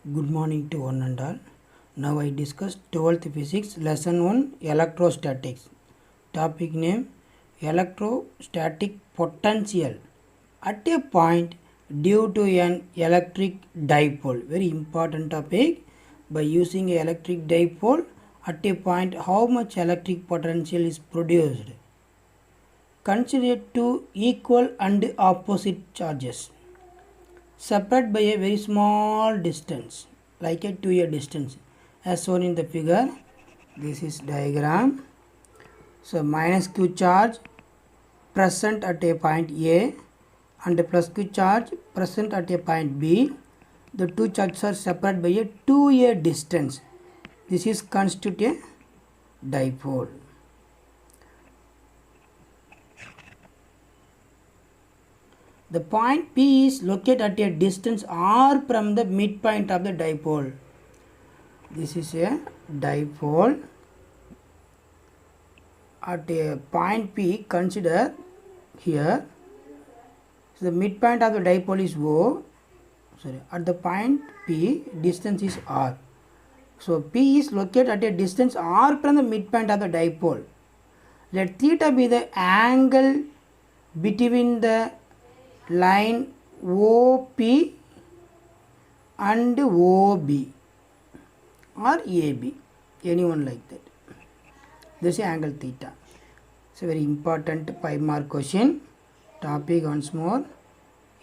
Good morning to one and all. Now I discuss 12th physics lesson 1 electrostatics. Topic name electrostatic potential at a point due to an electric dipole. Very important topic. By using an electric dipole at a point, how much electric potential is produced? Consider two equal and opposite charges separated by a very small distance, like a 2-year distance, as shown in the figure. This is diagram. So minus q charge present at a point A and plus q charge present at a point B. The two charges are separated by a 2-year distance. This is constitute a dipole. The point P is located at a distance r from the midpoint of the dipole. This is a dipole at a point P. Consider here. So the midpoint of the dipole is O. At the point P, distance is r. So P is located at a distance r from the midpoint of the dipole. Let theta be the angle between the line OP and OB or AB, anyone like that. This is angle theta. It's a very important 5-mark question. Topic once more: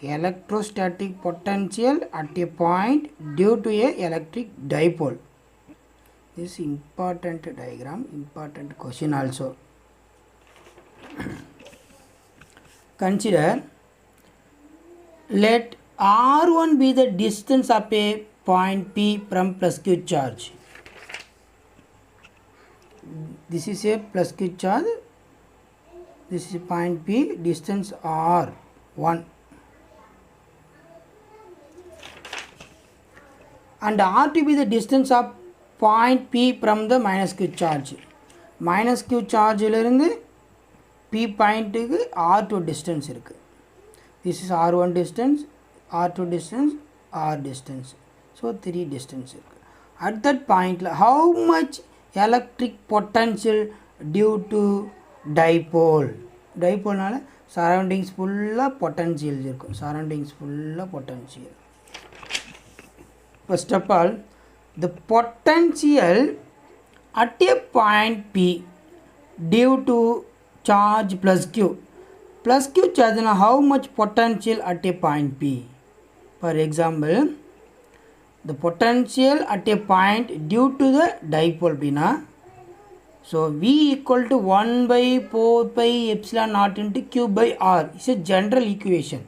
electrostatic potential at a point due to a electric dipole. This is important diagram, important question also. Consider, let R1 be the distance of a point P from plus Q charge. This is a plus Q charge. This is point P, distance R1. And R2 be the distance of point P from the minus Q charge. Minus Q charge ilirundhu P point R2 distance irukku. This is R1 distance, R2 distance, R distance. So 3 distance. At that point, how much electric potential due to dipole? Dipole nala surroundings full of potential. Surroundings full of potential. First of all, the potential at a point P due to charge plus Q. Plus Q charge na how much potential at a point P. For example, the potential at a point due to the dipole Bina. So V equal to 1 by 4 pi epsilon naught into Q by R is a general equation.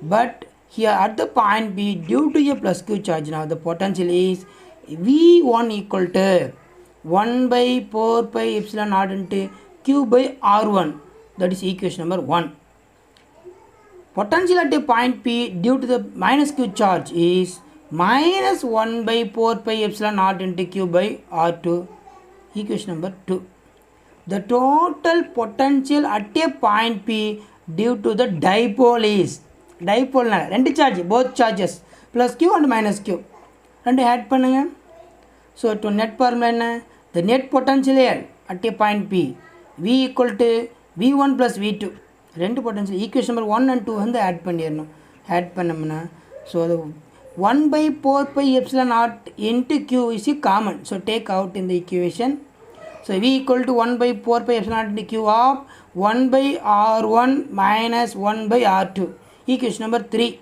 But here at the point B, due to a plus Q charge now, the potential is V1 equal to 1 by 4 pi epsilon naught into Q by R1. That is equation number 1. Potential at a point P due to the minus Q charge is minus 1 by 4 pi epsilon naught into Q by R2. Equation number 2. The total potential at a point P due to the dipole is, dipole na rendu charge, both charges plus Q and minus Q rendu add பண்ணுங்க. So to net formula என்ன, the net potential at a point P V equal to V1 plus V2. ரெண்டு potential equation number 1 and 2 வந்து add பண்ணிடணும். add பண்ணோம்னா, so the 1 by 4 pi epsilon naught into Q is common. So take out in the equation. So V equal to 1 by 4 pi epsilon naught into Q of 1 by R1 minus 1 by R2. Equation number 3.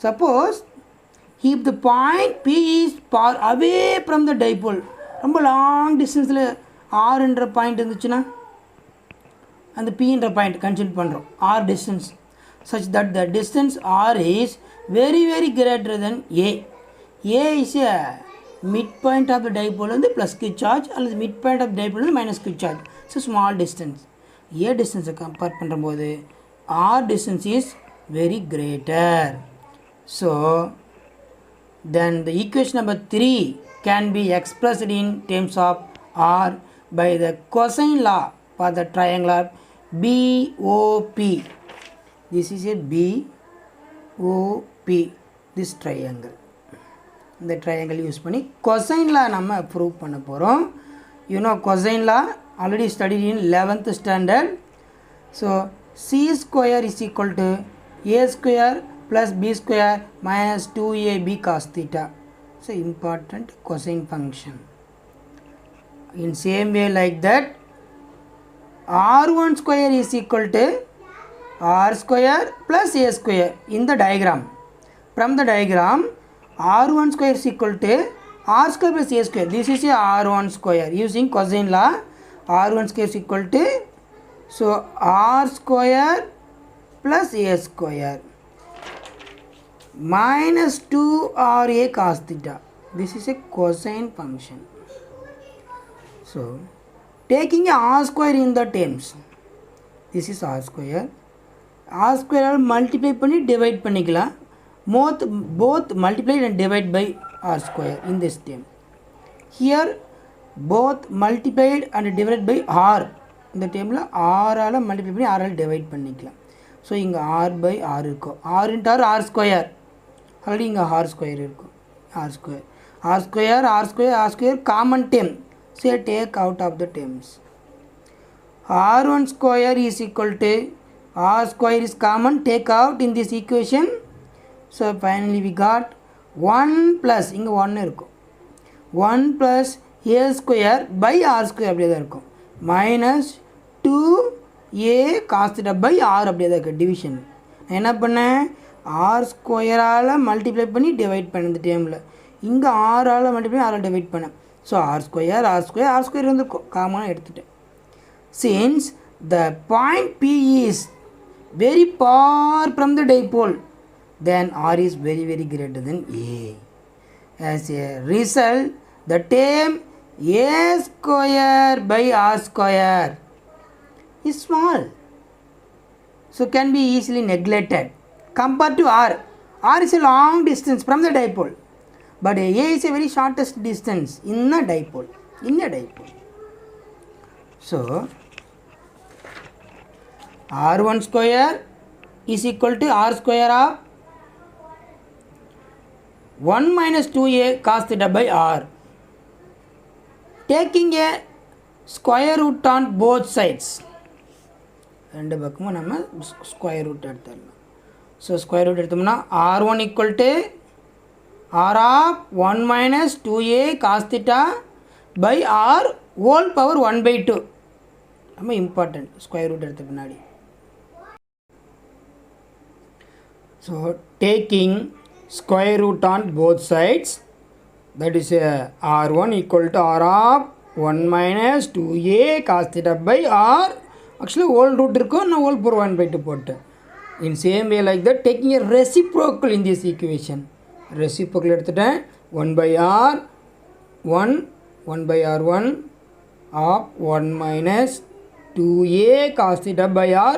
Suppose if the point P is far away from the dipole, ரொம்ப long distance R என்ற point இருந்துச்சுன்னா அந்த P என்ற point consider பண்ணுறோம் R distance such that the distance R is very very greater than A. A is a midpoint of the dipole வந்து plus Q charge அல்லது midpoint of the dipole வந்து minus Q charge. So small distance. A distance compare பண்ணும்போது R distance is very greater. So then the equation number 3 can be expressed in terms of R by the cosine law for the triangular BOP. This is a BOP, this triangle. இந்த triangle use பண்ணி cosine law நம்ம prove பண்ண போகிறோம். Cosine law already studied in 11th standard. So C square is equal to A square plus B square minus 2ab cos theta. So important cosine function. In same way like that r1 square is equal to r square plus a square. In the diagram, from the diagram, r1 square is equal to r square plus a square. This is a r1 square. Using cosine law, r1 square is equal to, so r square plus a square minus 2ra cos theta. This is a cosine function. So taking a r square in the terms, this is r square. r square all multiply பண்ணி divide பண்ணிக்கலாம். both multiplied and divide by r square in this term. Here both multiplied and divided by r. இந்த termல r all multiply பண்ணி r all divide பண்ணிக்கலாம். So இங்கே r by r இருக்கும். r into r square. Already இங்கே r square இருக்கும். r square common term. So take out of the terms. r1 square is equal to r square is common, take out in this equation. So finally we got 1 plus இங்க 1 இருக்கும். 1 plus a square by r square அப்படியே தான் இருக்கும். minus 2a cos theta by r அப்படியே தான் இருக்கு. Division என்ன பண்ணேன், r ஸ்கொயர் ஆல் மல்டிப்ளை பண்ணி டிவைட் பண்ண இந்த டேர்மில். இங்கே r ஆல் மல்டிப்ளை பண்ணி r ஆல் டிவைட் பண்ணேன். ஸோ r square இருந்திருக்கும், காமனாக எடுத்துட்டேன். Since the point P is very far from the dipole, then r is very greater than a. As a result, the term a square by r square is small, so can be easily neglected compared to r. R is a long distance from the dipole, but a is a very shortest distance in a dipole. So r1 square is equal to r square of 1 minus 2a cos theta by r. Taking a square root on both sides. ரெண்டு பக்கமும் நம்ம square root எடுத்துடலாம். So square root எடுத்தோம்னா r1 equal to r of 1 minus 2a cos theta by r whole power 1 by 2. ரொம்ப important square root எடுத்த பின்னாடி. So taking square root on both sides, that is r1 equal to r of 1 minus 2a cos theta by r. Actually whole root இருக்கும், நான் whole power 1 by 2 போட்டேன். In same way like that, taking a reciprocal in this equation. Reciprocal எடுத்துட்டேன். 1 by r 1 by r1 of 1 minus 2a cos theta by r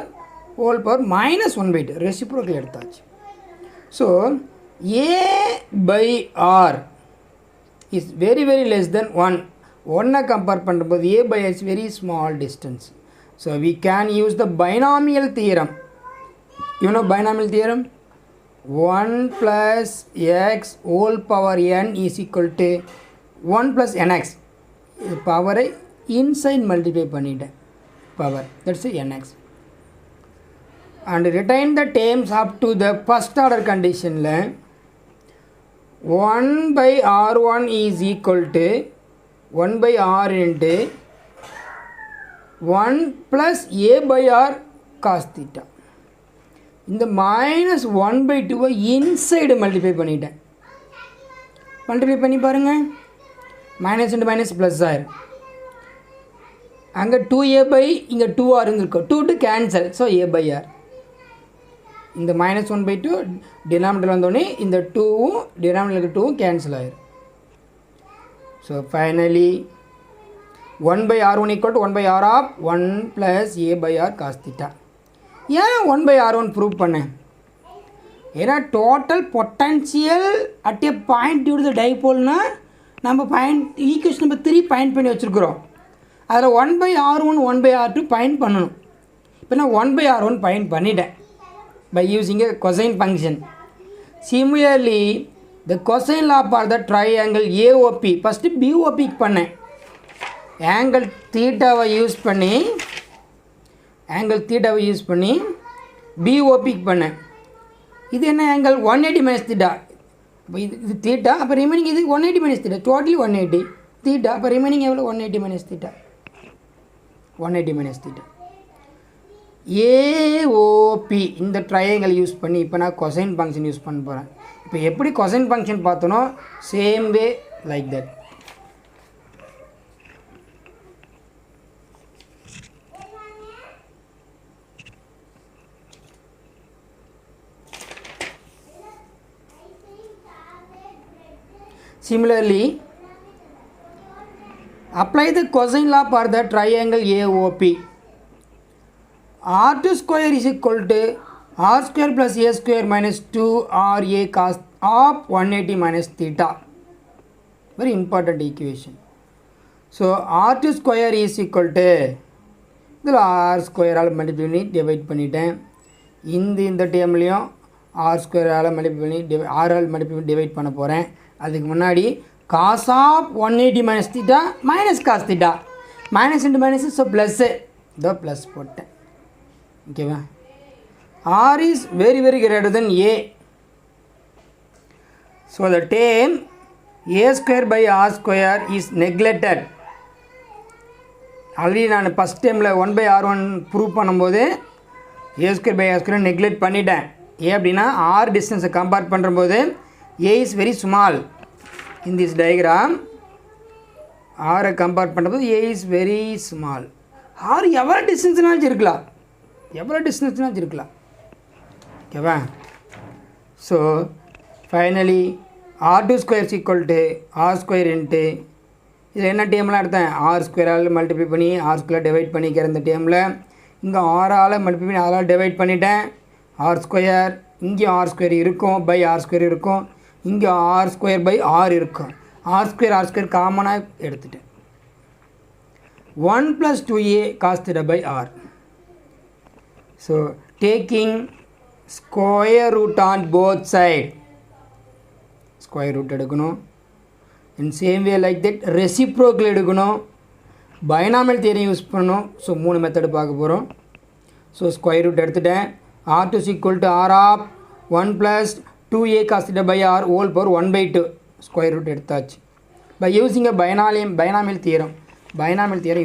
whole power minus 1 by 2. Reciprocal எடுத்தாச்சு. So a by r is very less than 1. 1 compare பண்ணும்போது a by r is very small distance. So we can use the binomial theorem. You know binomial theorem? 1 plus x whole power n is equal to 1 plus nx. Power inside multiply பண்ணிட்டேன். Power, that's nx. And retain the terms up to the first order condition. 1 by r1 is equal to 1 by r into 1 plus a by r cos theta. இந்த minus 1 by 2 inside multiply பண்ணிட்டேன். multiply பண்ணி பாருங்க, minus into minus plus ஆயிரும். அங்கே 2a by இங்கே 2r இருந்திருக்கும், 2 to cancel, so a by r. இந்த minus 1 by 2 denominator வந்தோடனே இந்த 2வும் denominator 2வும் கேன்சல் ஆயிரும். So finally 1 by r1 equal to 1 by r of 1 plus a by r cos theta. ஏன் 1 by r1 prove பண்ணேன்? ஏன்னா total potential at a point due to the டைபோல்னா நம்ம point equation number 3 point பண்ணி வச்சுருக்குறோம். அதில் 1 by r1 1 by r2 point பண்ணணும். இப்போ நான் 1 by r1 பாயிண்ட் பண்ணிட்டேன் by using a cosine function. Similarly the cosine law for the triangle AOP. First BOPக்கு பண்ணேன், ஆங்கிள் தீட்டாவை யூஸ் பண்ணி BOPக்கு பண்ணேன். இது என்ன ஆங்கிள் 180 மைனஸ் தீட்டா. அப்போ இது தீட்டா, அப்போ ரிமைனிங் இது 180 மைனஸ் தீட்டா, டோட்டலி 180 தீட்டா. அப்போ ரிமைனிங் எவ்வளோ? 180 minus theta, 180 minus theta. AOP இந்த ட்ரையாங்கிள் யூஸ் பண்ணி இப்போ நான் கொசைன் ஃபங்க்ஷன் யூஸ் பண்ண போகிறேன். இப்போ எப்படி கொசைன் ஃபங்க்ஷன் பார்த்தனோ same way like that. Similarly, apply the cosine law for the triangle AOP. R2 square is equal to R square plus A square minus 2RA cos of 180 minus theta. Very important equation. So R2 square is equal to இதில் R square all multiply பண்ணி divide பண்ணிட்டேன். இந்த டேர்ம்லையும் R square all multiply பண்ணி R all multiply பண்ணி divide பண்ண போகிறேன். அதுக்கு முன்னாடி cos of 180 minus theta minus cos theta, minus into minus so plus, இதோ ப்ளஸ் போட்டேன். ஓகேவா? R is very very greater than A. So the term A square by R square is neglected. Already நான் first டைமில் 1/R1 prove பண்ணும்போது A square by R square neglect பண்ணிட்டேன். ஏன் அப்படின்னா R டிஸ்டன்ஸை compare பண்ணும்போது A is very small. In this diagram R compare பண்ணும்போது A is very small. R எவ்வளோ டிஸ்டன்ஸ்னாச்சும் இருக்கலாம், ஓகேவா? So finally R2 square is equal to R square into இதில் என்ன டேம்லாம் எடுத்தேன்? R ஸ்கொயரால் மல்டிப்ளை பண்ணி R ஸ்கொயர் டிவைட் பண்ணிக்கிற இந்த டேமில் இங்கே ஆரால் மல்டிப்ளை பண்ணி ஆரால் டிவைட் பண்ணிட்டேன். R ஸ்கொயர் இங்கே R ஸ்கொயர் இருக்கும், பை R ஸ்கொயர் இருக்கும், இங்கே R ஸ்கொயர் பை R இருக்கும். R ஸ்கொயர் காமனாக எடுத்துட்டேன். 1 + 2A cos theta by R. So taking square root on both side, square root எடுக்கணும். In same way like that reciprocal எடுக்கணும். binomial theory use பண்ணணும். So 3 method பார்க்க போகிறோம். So square root எடுத்துட்டேன். R2 is equal to R of 1 + 2A cos theta by R whole power 1/2 square root எடுத்தாச்சு. By using binomial theorem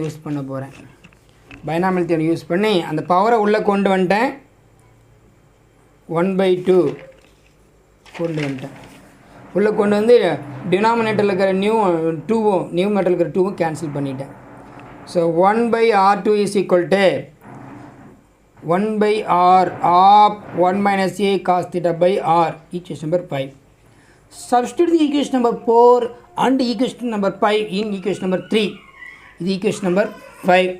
use பண்ண போகிறேன். Binomial theorem use பண்ணி அந்த பவரை உள்ளே கொண்டு வந்துட்டேன். 1/2 கொண்டு வந்துட்டேன். உள்ளே கொண்டு வந்து டினாமினேட்டரில் இருக்கிற நியூமரேட்டரில் இருக்கிற 2 கேன்சல் பண்ணிட்டேன். So 1/R2 is equal to 1/R of 1 - A cos theta by R. Equation number 5. Substitute the equation number 4 and equation number 5 in equation number 3. This is equation number 5.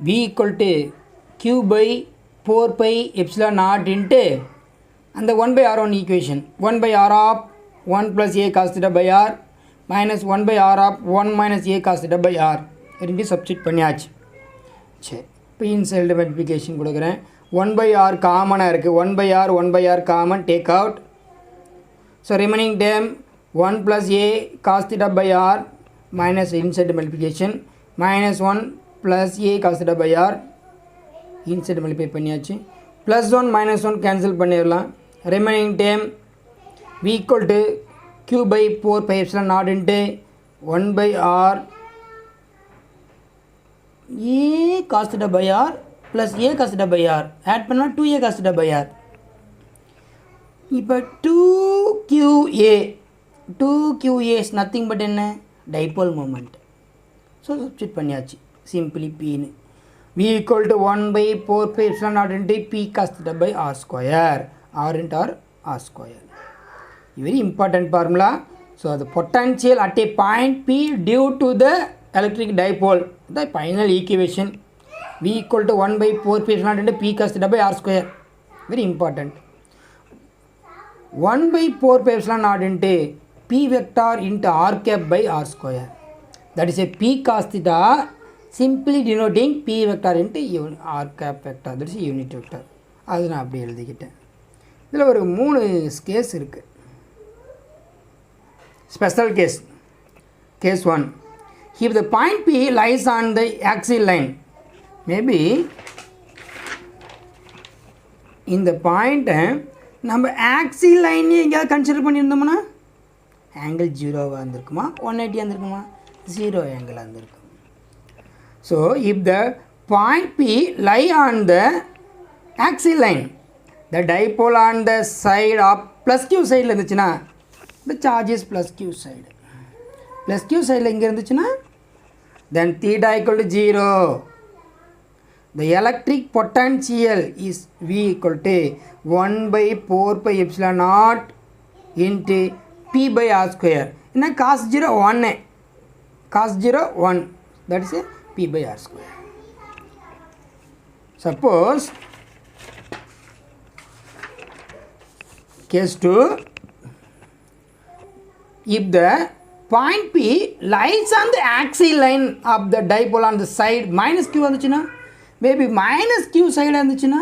V equal to Q by 4 pi epsilon naught into and the 1/R1 equation 1/R of 1 + A cos theta by R minus 1/R of 1 - A cos theta by R ரெண்டு substitute பண்ணியாச்சு. சரி, இப்போ இன்சைல்டு multiplication கொடுக்குறேன். 1/R காமனாக இருக்குது. 1/R common take out. So remaining term 1 + A cos theta by R minus inside multiplication -1 + A cos theta by R inside multiply பண்ணியாச்சு. +1 -1 cancel பண்ணிடலாம். Remaining term V equal to Q by 4 pi epsilon naught into 1/R A cos theta by R plus A cos theta by R add பண்ணால் 2A cos theta by R. இப்போ 2QA is nothing but என்ன? Dipole moment. So substitute பண்ணியாச்சு simply Pன்னு. V equal to 1/4 pi epsilon naught into P cos theta by R square. R into R square. Very important formula. So the potential at a point P due to the electric dipole, the final equation V equal to 1/4 pi epsilon naught into P cos theta by R square. Very important. 1/4 pi epsilon naught into P vector into R cap by R square. That is a P cos theta simply denoting P vector into R cap vector. That is a unit vector. அது நான் அப்படி எழுதிக்கிட்டேன். இதில் ஒரு 3 case இருக்குது. Special case. Case 1. If the point P lies on the axial line, maybe இந்த பாயிண்ட்டை நம்ம axial line எங்கேயாவது கன்சிடர் பண்ணியிருந்தோம்னா ஆங்கிள் 0வாக இருந்திருக்குமா 180 இருந்திருக்குமா 0 ஆங்கிளாக இருந்திருக்கும். So if the point P lie on the axial line, the dipole on the side of plus Q சைடில் இருந்துச்சுன்னா the charge is plus Q side. Plus Q சைடில் இங்கே இருந்துச்சுன்னா then theta equal to 0. The electric potential is V equal to 1 by 4 pi epsilon naught into P by R square. Now cos 0 1, cos 0 1, that is a P by R square. Suppose case 2, if the point P lies on the axial line of the dipole on the side minus Q வந்துச்சுன்னா maybe minus Q சைடாக இருந்துச்சுன்னா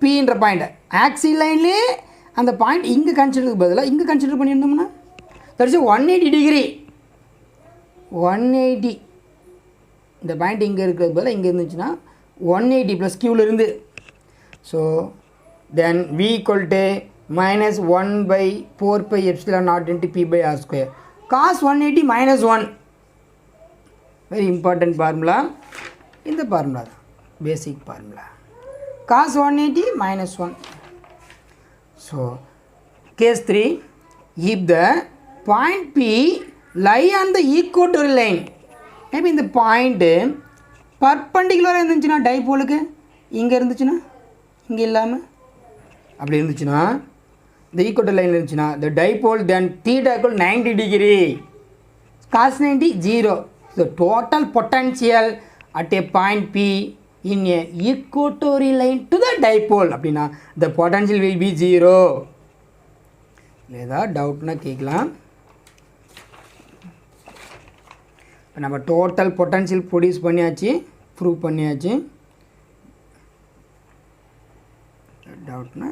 பின்ற பாயிண்ட்டை axial லைன்லேயே அந்த point இங்கே கன்சிடருக்கு பதிலாக இங்கே consider பண்ணியிருந்தோம்னா that is 180 degree. 180 இந்த point இங்கே இருக்கிறது பதிலாக இங்கே இருந்துச்சுன்னா 180 ப்ளஸ் கியூவில் இருந்து. So then V equal to minus 1 by 4 pi epsilon naught into P by R square. Cos 180 minus 1. Very important formula. இந்த formula தான் basic formula. Cos 180 minus 1. So case 3, if the point P lie on the equatorial line, maybe இந்த point பர்பண்டிகுலராக இருந்துச்சுன்னா டைபோலுக்கு இங்கே இருந்துச்சுன்னா இங்கே இல்லாமல் அப்படி இருந்துச்சுன்னா இந்த ஈக்குவட்டர் லைனில் இருந்துச்சுன்னா the dipole then theta equal 90 degree, cos 90 0. The total potential at a point P in a equatorial line to the dipole அப்படின்னா the potential will be 0. ஏதா டவுட்னா கேட்கலாம். இப்போ நம்ம டோட்டல் பொட்டன்ஷியல் ப்ரொடியூஸ் பண்ணியாச்சு, ப்ரூவ் பண்ணியாச்சு. டவுட்னா